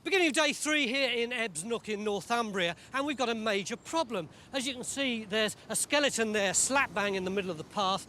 Beginning of day 3 here in Ebbs Nook in Northumbria, and we've got a major problem. As you can see, there's a skeleton there, slap bang in the middle of the path,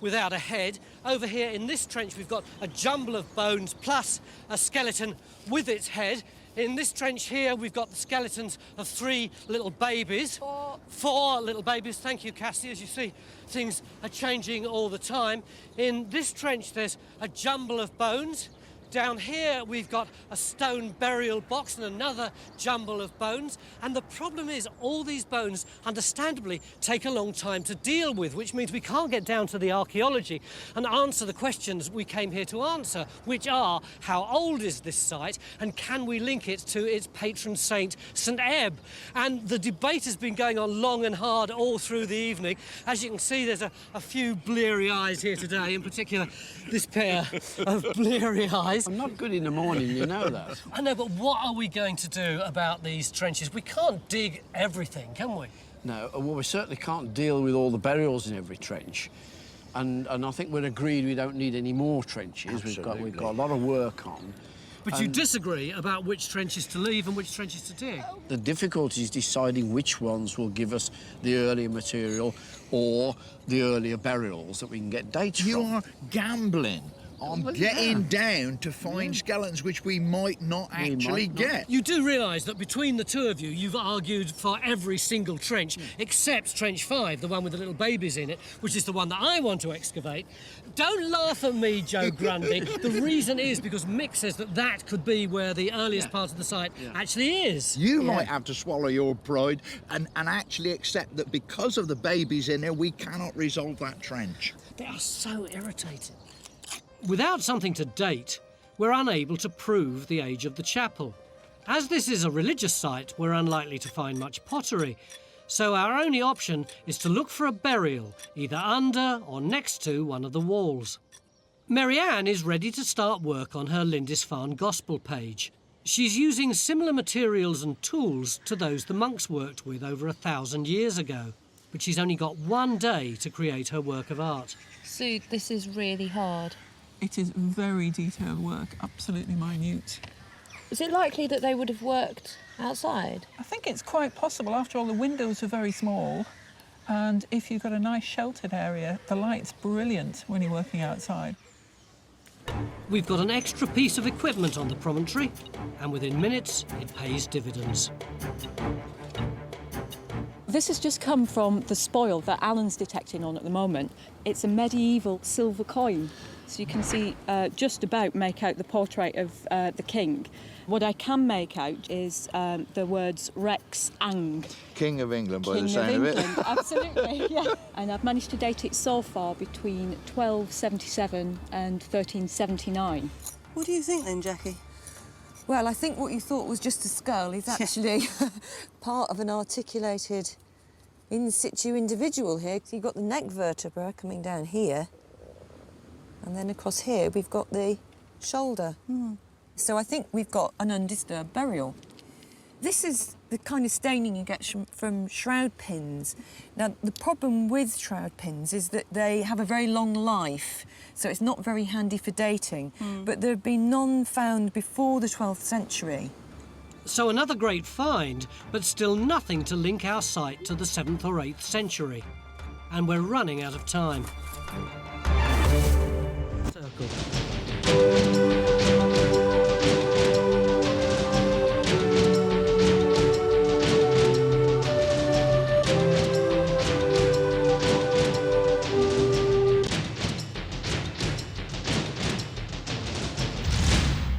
without a head. Over here in this trench, we've got a jumble of bones plus a skeleton with its head. In this trench here, we've got the skeletons of 3 little babies. 4 little babies. Thank you, Cassie. As you see, things are changing all the time. In this trench, there's a jumble of bones. Down here, we've got a stone burial box and another jumble of bones. And the problem is, all these bones, understandably, take a long time to deal with, which means we can't get down to the archaeology and answer the questions we came here to answer, which are, how old is this site and can we link it to its patron saint, St Ebb? And the debate has been going on long and hard all through the evening. As you can see, there's a few bleary eyes here today, in particular this pair of bleary eyes. I'm not good in the morning, you know that. I know, but what are we going to do about these trenches? We can't dig everything, can we? No, well, we certainly can't deal with all the burials in every trench. And I think we're agreed we don't need any more trenches. Absolutely. We've got a lot of work on. But you disagree about which trenches to leave and which trenches to dig. The difficulty is deciding which ones will give us the earlier material or the earlier burials that we can get dates You from. are gambling on getting down to find skeletons which we might not actually get. You do realise that between the two of you, you've argued for every single trench except trench 5, the one with the little babies in it, which is the one that I want to excavate. Don't laugh at me, Joe Grundy. The reason is because Mick says that that could be where the earliest part of the site actually is. You might have to swallow your pride and actually accept that because of the babies in there, we cannot resolve that trench. They are so irritating. Without something to date, we're unable to prove the age of the chapel. As this is a religious site, we're unlikely to find much pottery, so our only option is to look for a burial, either under or next to one of the walls. Mary-Ann is ready to start work on her Lindisfarne Gospel page. She's using similar materials and tools to those the monks worked with over 1,000 years ago, but she's only got one day to create her work of art. Sue, this is really hard. It is very detailed work, absolutely minute. Is it likely that they would have worked outside? I think it's quite possible. After all, the windows are very small, and if you've got a nice sheltered area, the light's brilliant when you're working outside. We've got an extra piece of equipment on the promontory, and within minutes, it pays dividends. This has just come from the spoil that Alan's detecting on at the moment. It's a medieval silver coin. So you can see just about make out the portrait of the king. What I can make out is the words Rex Ang. King of England, by King the sound of it. Absolutely, yeah. And I've managed to date it so far between 1277 and 1379. What do you think then, Jackie? Well, I think what you thought was just a skull is actually part of an articulated in situ individual here. So you've got the neck vertebra coming down here, and then across here we've got the shoulder. So I think we've got an undisturbed burial. This is the kind of staining you get from shroud pins. Now, the problem with shroud pins is that they have a very long life, so it's not very handy for dating. But there have been none found before the 12th century. So another great find, but still nothing to link our site to the 7th or 8th century. And we're running out of time. Circle.